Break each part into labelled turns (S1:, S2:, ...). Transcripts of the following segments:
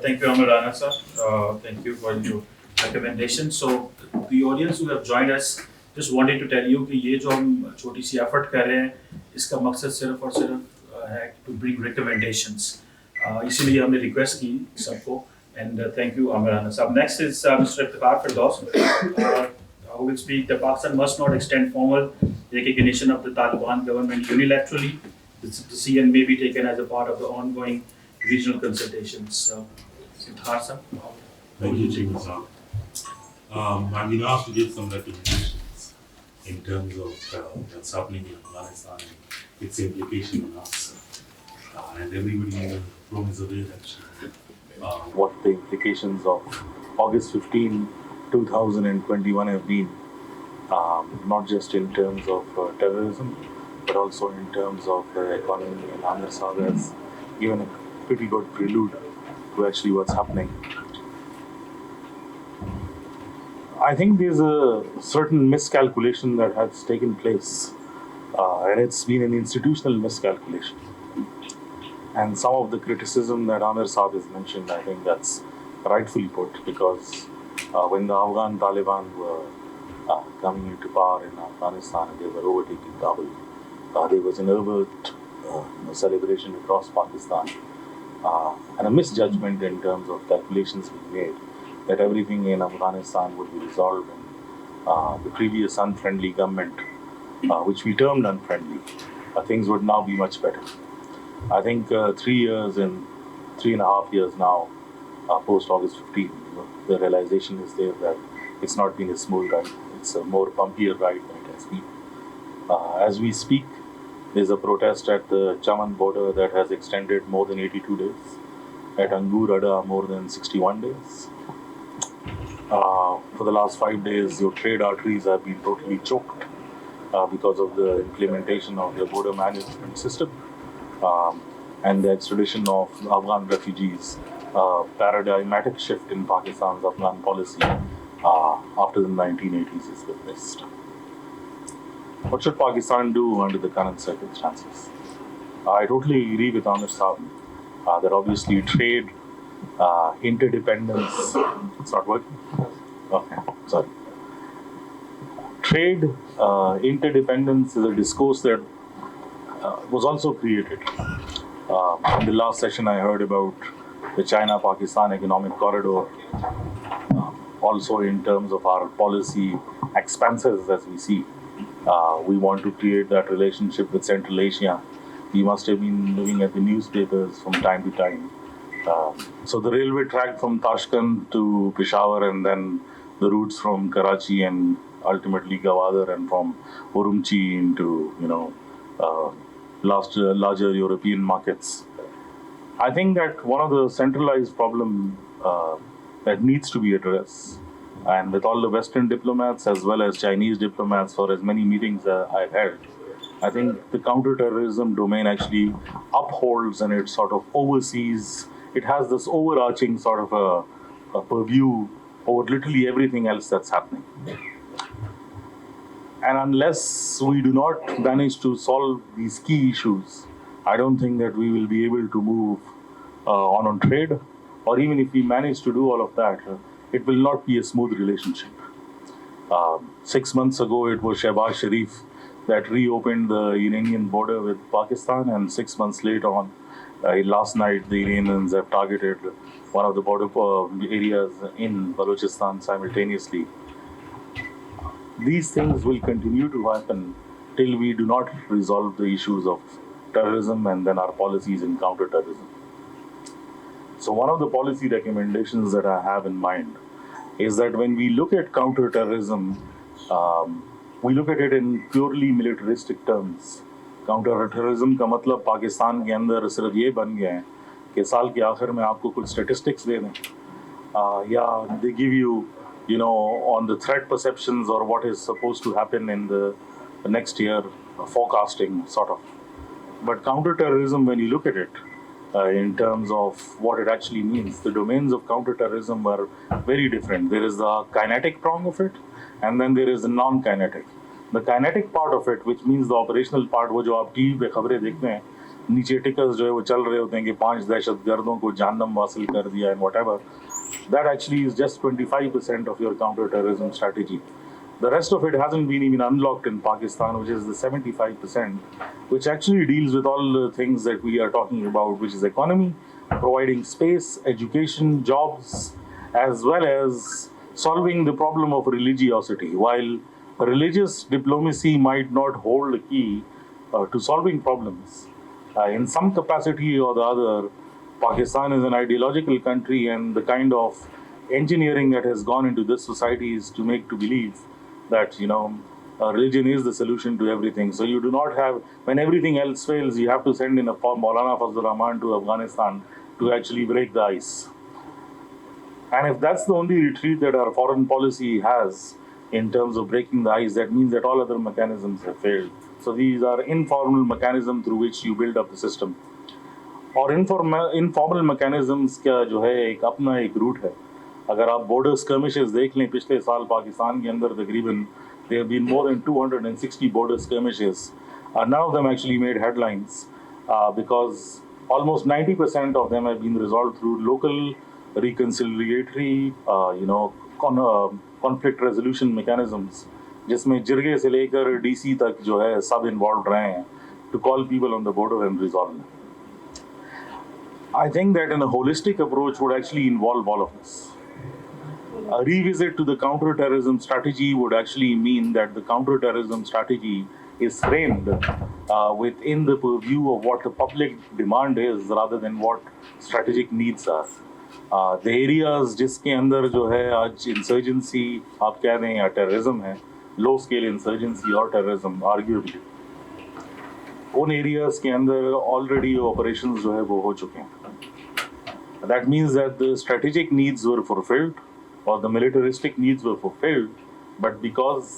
S1: Thank you, Amarana sir. Thank you for your recommendation. So, the audience who have joined us, just wanted to tell you कि ये जो हम छोटी सी effort कर रहे हैं, इसका मकसद सिर्फ और सिर्फ है to bring recommendations. इसीलिए हमने request की सबको. And thank you, Amarana sir. Next is Mr. Iftikhar Firdous, who will speak. The Pakistan must not extend formal recognition of the Taliban government unilaterally. The CN may be taken as a part of the ongoing regional consultations. Iftikhar sir.
S2: Thank you, Chief Sir. I'm being asked to give some recommendations in terms of what's happening in Afghanistan and its implication on us. And everybody in the room is aware actually what the implications of August 15, 2021 have been, not just in terms of terrorism, but also in terms of the economy, and Amir Saab has given a pretty good prelude to actually what's happening. I think there's a certain miscalculation that has taken place, and it's been an institutional miscalculation. And some of the criticism that Amir Saab has mentioned, I think that's rightfully put, because when the Afghan Taliban were coming into power in Afghanistan and they were overtaking Kabul, there was an overt celebration across Pakistan and a misjudgment in terms of calculations being made that everything in Afghanistan would be resolved in the previous unfriendly government, which we termed unfriendly, things would now be much better. I think 3 years and 3.5 years now, post August 15, the realization is there that it's not been a smooth ride. It's a more bumpier ride than it has been. As we speak, there's a protest at the Chaman border that has extended more than 82 days. At Angur Ada, more than 61 days. For the last 5 days, your trade arteries have been totally choked because of the implementation of the border management system and the extradition of Afghan refugees. Paradigmatic shift in Pakistan's Afghan policy after the 1980s is witnessed. What should Pakistan do under the current circumstances? I totally agree with Amir Saab that obviously trade, interdependence, it's not working? Okay, sorry. Trade, interdependence is a discourse that was also created. In the last session I heard about the China-Pakistan economic corridor, also in terms of our policy expanses as we see. We want to create that relationship with Central Asia. We must have been looking at the newspapers from time to time. So the railway track from Tashkent to Peshawar, and then the routes from Karachi and ultimately Gwadar, and from Urumqi into larger European markets. I think that one of the centralized problem that needs to be addressed, and with all the Western diplomats as well as Chinese diplomats for as many meetings I've had, I think the counterterrorism domain actually upholds and it sort of oversees, it has this overarching sort of a purview over literally everything else that's happening. And unless we do not manage to solve these key issues, I don't think that we will be able to move on trade, or even if we manage to do all of that, it will not be a smooth relationship. 6 months ago, it was Shehbaz Sharif that reopened the Iranian border with Pakistan, and 6 months later on, last night, the Iranians have targeted one of the border areas in Balochistan simultaneously. These things will continue to happen till we do not resolve the issues of terrorism and then our policies in counterterrorism. So one of the policy recommendations that I have in mind is that when we look at counterterrorism, we look at it in purely militaristic terms. Counterterrorism का मतलब पाकिस्तान के अंदर सिर्फ ये बन गया है कि साल के आखिर में आपको कुछ statistics दे दें, या they give you, on the threat perceptions or what is supposed to happen in the next year, forecasting sort of. But counterterrorism, when you look at it, in terms of what it actually means, the domains of counterterrorism are very different. There is the kinetic prong of it, and then there is the non-kinetic. The kinetic part of it, which means the operational part, wo jo aap TV pe khabrein dekhte hain, नीचे tickers जो है वो चल रहे होते हैं कि 5 दहशतगर्दों को जहन्नम वासिल कर दिया and whatever. That actually is just 25% of your counter-terrorism strategy. The rest of it hasn't been even unlocked in Pakistan, which is the 75%, which actually deals with all the things that we are talking about, which is economy, providing space, education, jobs, as well as solving the problem of religiosity. While religious diplomacy might not hold a key to solving problems, in some capacity or the other, Pakistan is an ideological country, and the kind of engineering that has gone into this society is to make to believe that religion is the solution to everything. So you do not have, when everything else fails, you have to send in a Maulana Fazlur Rahman to Afghanistan to actually break the ice. And if that's the only retreat that our foreign policy has in terms of breaking the ice, that means that all other mechanisms have failed. So these are informal mechanisms through which you build up the system. और informal mechanisms का जो है एक अपना एक root है. अगर आप बॉर्डर स्कर्मिशेस देख लें पिछले साल पाकिस्तान के अंदर तकरीबन there have been more than 260 border skirmishes. None of them actually made headlines because almost 90% of them have been resolved through local reconciliatory conflict resolution mechanisms, जिसमें जिरगे से लेकर DC तक जो है सब involved रहे हैं to call people on the border and resolve them. I think that a holistic approach would actually involve all of this. A revisit to the counter-terrorism strategy would actually mean that the counter-terrorism strategy is framed within the purview of what the public demand is rather than what strategic needs are. The areas जिसके अंदर जो है आज insurgency आप कह दें या terrorism है, low scale insurgency or terrorism arguably, उन एरियाज के अंदर ऑलरेडी ऑपरेशंस जो है वो हो चुके हैं. That means that the strategic needs were fulfilled or the militaristic needs were fulfilled, but because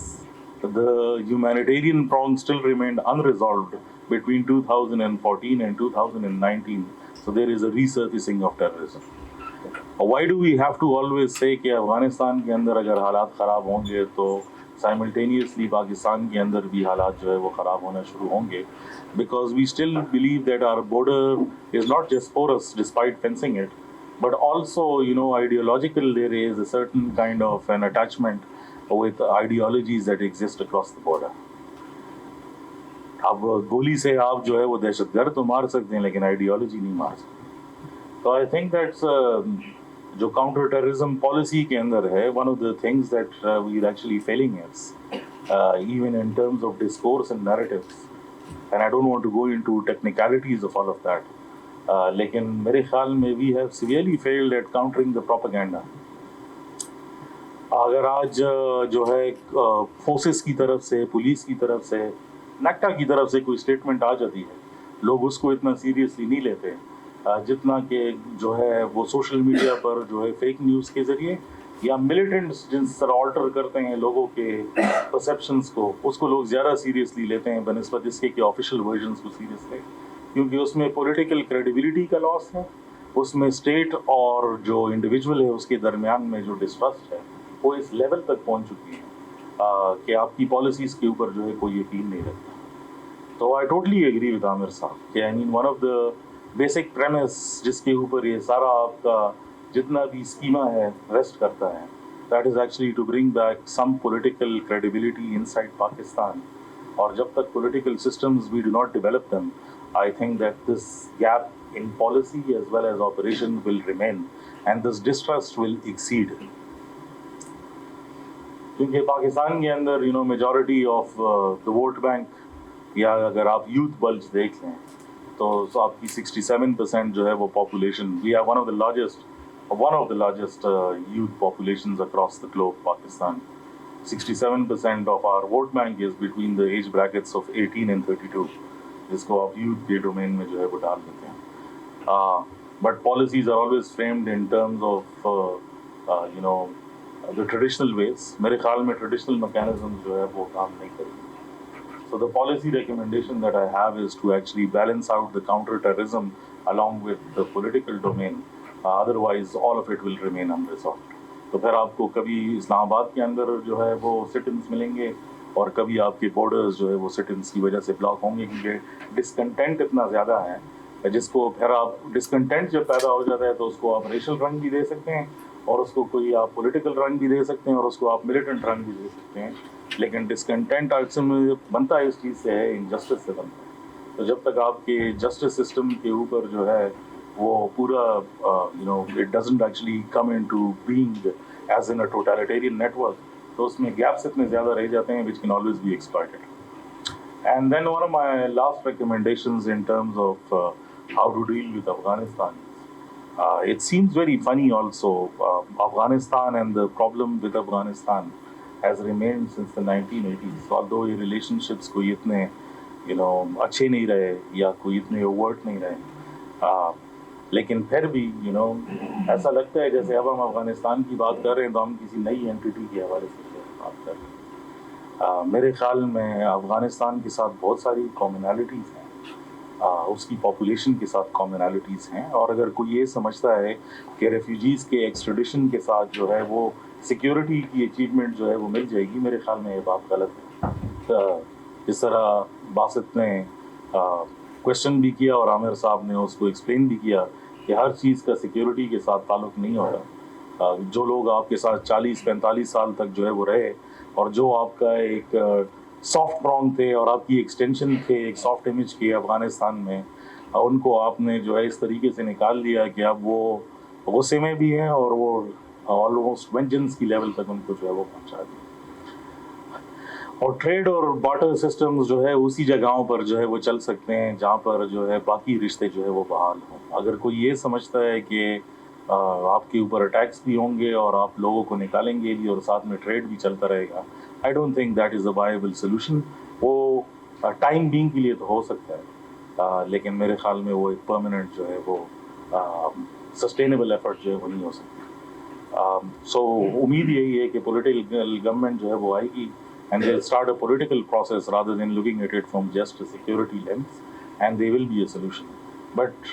S2: the humanitarian prong still remained unresolved between 2014 and 2019, so there is a resurfacing of terrorism. Why do we have to always say कि अफगानिस्तान के अंदर अगर हालात ख़राब होंगे तो simultaneously Pakistan के अंदर भी हालात जो है वो ख़राब होना शुरू होंगे? Because we still believe that our border is not just porous despite fencing it, but also, ideological, there is a certain kind of an attachment with ideologies that exist across the border. अब गोली से आप जो है वो दहशतगर्द तो मार सकते हैं लेकिन आइडियोलॉजी नहीं मार सकते. तो आई थिंक दैट्स जो काउंटर टेररिज्म पॉलिसी के अंदर है, one of the things that we are actually failing is even in terms of discourse and narratives, and I don't want to go into technicalities of all of that, लेकिन मेरे ख्याल में we have severely failed at countering the propaganda. अगर आज जो है forces की तरफ से, पुलिस की तरफ से, नक्टा की तरफ से कोई स्टेटमेंट आ जाती है, लोग उसको इतना सीरियसली नहीं लेते जितना कि जो है वो सोशल मीडिया पर जो है फेक न्यूज़ के ज़रिए या मिलिटेंट्स जिस तरह ऑल्टर करते हैं लोगों के परसेप्शंस को, उसको लोग ज़्यादा सीरियसली लेते हैं बनिस्बत इसके कि ऑफिशियल वर्जन्स को सीरियस लें, क्योंकि उसमें पॉलिटिकल क्रेडिबिलिटी का लॉस है, उसमें स्टेट और जो इंडिविजुअल है उसके दरमियान में जो डिस्ट्रस्ट है वो इस लेवल तक पहुंच चुकी है कि आपकी पॉलिसीज़ के ऊपर जो है कोई यकीन नहीं रखता. तो I totally agree with Aamir साहब कि I mean one of the basic premise जिसके ऊपर ये सारा आपका जितना भी स्कीमा है रेस्ट करता है, that is actually to bring back some political credibility inside Pakistan. और जब तक political systems we do not develop them, I think that this gap in policy as well as operation will remain, and this distrust will exceed. क्योंकि पाकिस्तान के अंदर majority of the vote bank, या अगर आप youth bulge देख लें तो आपकी 67% जो है वो population, we have one of the largest youth populations across the globe, Pakistan. 67% of our vote bank is between the age brackets of 18 and 32. जिसको आप यूथ के डोमेन में जो है वो डाल देते हैं. But policies are always framed in terms of the traditional ways. मेरे ख्याल में ट्रेडिशनल मैकेनिज्म जो है वो काम नहीं करेगी. So the policy recommendation that I have is to actually balance out the counter terrorism along with the political domain, otherwise all of it will remain unresolved. تو پھر آپ کو کبھی اسلام آباد کے اندر جو ہے وہ سٹنس ملیں گے اور کبھی آپ کے بارڈرز جو ہے وہ سٹنس کی وجہ سے بلاک ہوں گے، کیونکہ ڈسکنٹینٹ اتنا زیادہ ہے جس کو پھر آپ ڈسکنٹینٹ جب پیدا ہو جاتا ہے تو اس کو آپ ریشل رنگ بھی دے سکتے ہیں اور اس کو کوئی آپ پولیٹیکل رنگ بھی دے سکتے ہیں اور اس کو آپ ملیٹنٹ رنگ بھی دے سکتے ہیں، لیکن ڈسکنٹینٹ اکثر بنتا ہے اس چیز سے ہے، انجسٹس سے بنتا ہے. تو جب تک آپ کے جسٹس سسٹم کے اوپر جو ہے وہ پورا it doesn't actually come into being as in a totalitarian network, تو اس میں گیپس اتنے زیادہ رہ جاتے ہیں which can always be exploited. And then one of my last recommendations in terms of how to deal with Afghanistan, it seems very funny also. Afghanistan and the problem with Afghanistan has remained since the 1980s. Although یہ relationships کوئی اتنے اچھے نہیں رہے یا کوئی اتنے avert نہیں رہے، لیکن پھر بھی ایسا لگتا ہے جیسے اب ہم افغانستان کی بات کر رہے ہیں تو ہم کسی نئی اینٹیٹی کے حوالے سے بات کر رہے ہیں. میرے خیال میں افغانستان کے ساتھ بہت ساری کامنالٹیز ہیں، اس کی پاپولیشن کے ساتھ کامنالٹیز ہیں، اور اگر کوئی یہ سمجھتا ہے کہ ریفیوجیز کے ایکسٹریڈیشن کے ساتھ جو ہے وہ سیکیورٹی کی اچیومنٹ جو ہے وہ مل جائے گی، میرے خیال میں یہ بات غلط ہے. جس طرح باسط نے کوشچن بھی کیا اور عامر صاحب نے اس کو ایکسپلین بھی کیا کہ ہر چیز کا سیکیورٹی کے ساتھ تعلق نہیں ہوتا. جو لوگ آپ کے ساتھ 40-45 سال تک جو ہے وہ رہے اور جو آپ کا ایک سافٹ پرانگ تھے اور آپ کی ایکسٹینشن تھے ایک سافٹ امیج کے افغانستان میں، ان کو آپ نے جو ہے اس طریقے سے نکال دیا کہ اب وہ غصے میں بھی ہیں اور وہ آلموسٹ وینجنس کی لیول تک ان کو جو ہے وہ پہنچا دیا. اور ٹریڈ اور بارٹر سسٹمز جو ہے اسی جگہوں پر جو ہے وہ چل سکتے ہیں جہاں پر جو ہے باقی رشتے جو ہے وہ بحال ہوں. اگر کوئی یہ سمجھتا ہے کہ آپ کے اوپر اٹیکس بھی ہوں گے اور آپ لوگوں کو نکالیں گے بھی اور ساتھ میں ٹریڈ بھی چلتا رہے گا، I don't think that is a viable solution. وہ ٹائم بینگ کے لیے تو ہو سکتا ہے، لیکن میرے خیال میں وہ ایک پرماننٹ جو ہے وہ سسٹینیبل ایفرٹ جو ہے وہ نہیں ہو سکتی. سو امید یہی ہے کہ پولیٹیکل گورنمنٹ جو ہے وہ آئے گی and they'll start a political process rather than looking at it from just a security lens, and there will be a solution. But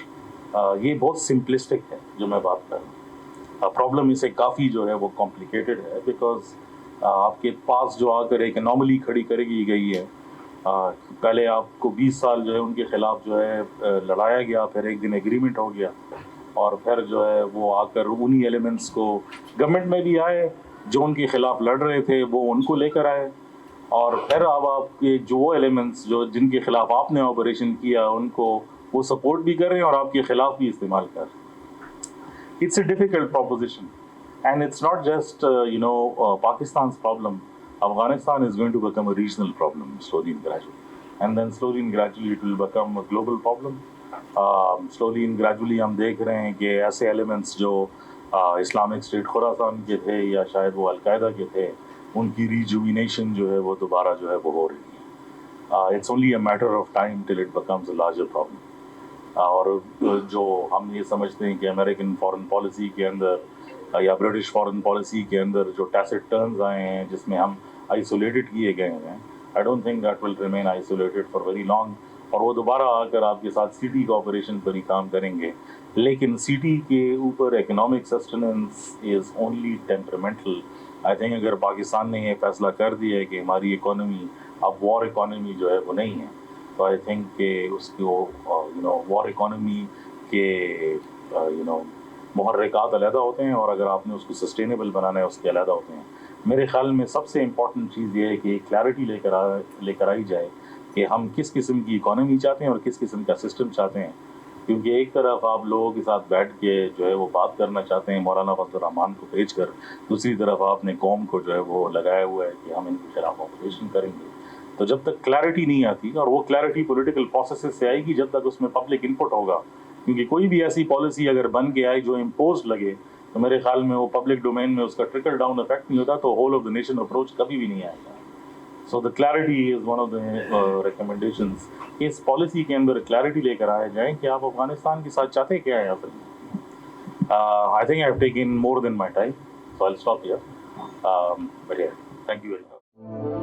S2: یہ بہت سمپلسٹک ہے جو میں بات کر رہا ہوں. پرابلم اسے کافی جو ہے وہ کمپلیکیٹڈ ہے، بیکاز آپ کے پاس جو آ کر ایک انوملی کھڑی کر دی گئی ہے. پہلے آپ کو 20 سال جو ہے ان کے خلاف جو ہے لڑایا گیا، پھر ایک دن ایگریمنٹ ہو گیا اور پھر جو ہے وہ آ کر انہی ایلیمنٹس کو گورنمنٹ میں بھی آئے جو ان کے خلاف لڑ رہے تھے، وہ ان کو لے کر آئے، اور پھر اب آپ کے جو ایلیمنٹس جو جن کے خلاف آپ نے آپریشن کیا ان کو وہ سپورٹ بھی کر رہے ہیں اور آپ کے خلاف بھی استعمال کر رہے ہیں. It's a difficult proposition and it's not just Pakistan's problem. Afghanistan is going to become a regional problem slowly and gradually, and then slowly and gradually it will become a global problem. Slowly and gradually ہم دیکھ رہے ہیں کہ ایسے elements جو Islamic state خراسان کے تھے یا شاید وہ القاعدہ کے تھے، ان کی ریجوینیشن جو ہے وہ دوبارہ جو ہے وہ ہو رہی ہے. It's only a matter of time till it becomes a larger problem. اور جو ہم یہ سمجھتے ہیں کہ امریکن فارن پالیسی کے اندر یا برٹش فارن پالیسی کے اندر جو ٹیسٹ ٹرنز آئے ہیں جس میں ہم آئسولیٹڈ کیے گئے ہیں، آئی don't think that will remain isolated for very long. اور وہ دوبارہ آ کر آپ کے ساتھ سٹی کوآپریشن پر ہی کام کریں گے، لیکن سٹی کے اوپر economic sustenance is only temperamental. I think اگر پاکستان نے یہ فیصلہ کر دیا ہے کہ ہماری اکانومی اب وار اکانومی جو ہے وہ نہیں ہے، تو آئی تھنک کہ اس کو وار اکانومی کے محرکات علیحدہ ہوتے ہیں، اور اگر آپ نے اس کو سسٹینیبل بنانا ہے اس کے علیحدہ ہوتے ہیں. میرے خیال میں سب سے امپورٹنٹ چیز یہ ہے کہ کلیئرٹی لے کر آئی جائے کہ ہم کس قسم کی اکانومی چاہتے ہیں اور کس قسم کا سسٹم چاہتے ہیں. کیونکہ ایک طرف آپ لوگوں کے ساتھ بیٹھ کے جو ہے وہ بات کرنا چاہتے ہیں مولانا فضل الرحمان کو بھیج کر، دوسری طرف آپ نے قوم کو جو ہے وہ لگایا ہوا ہے کہ ہم ان کے خلاف آپریشن کریں گے. تو جب تک کلیئرٹی نہیں آتی، اور وہ کلیئرٹی پولیٹیکل پروسیسز سے آئے گی جب تک اس میں پبلک انپٹ ہوگا، کیونکہ کوئی بھی ایسی پالیسی اگر بن کے آئے جو امپوزڈ لگے تو میرے خیال میں وہ پبلک ڈومین میں اس کا ٹرکل ڈاؤن افیکٹ نہیں ہوتا، تو whole of the nation approach کبھی بھی نہیں آئے گا. So the clarity is one of the recommendations. اس پالیسی کے اندر کلیئرٹی لے کر آیا جائے کہ آپ افغانستان کے ساتھ چاہتے کیا ہیں اصل میں. I think I've taken more than my time, so I'll stop here. But yeah, thank you very much.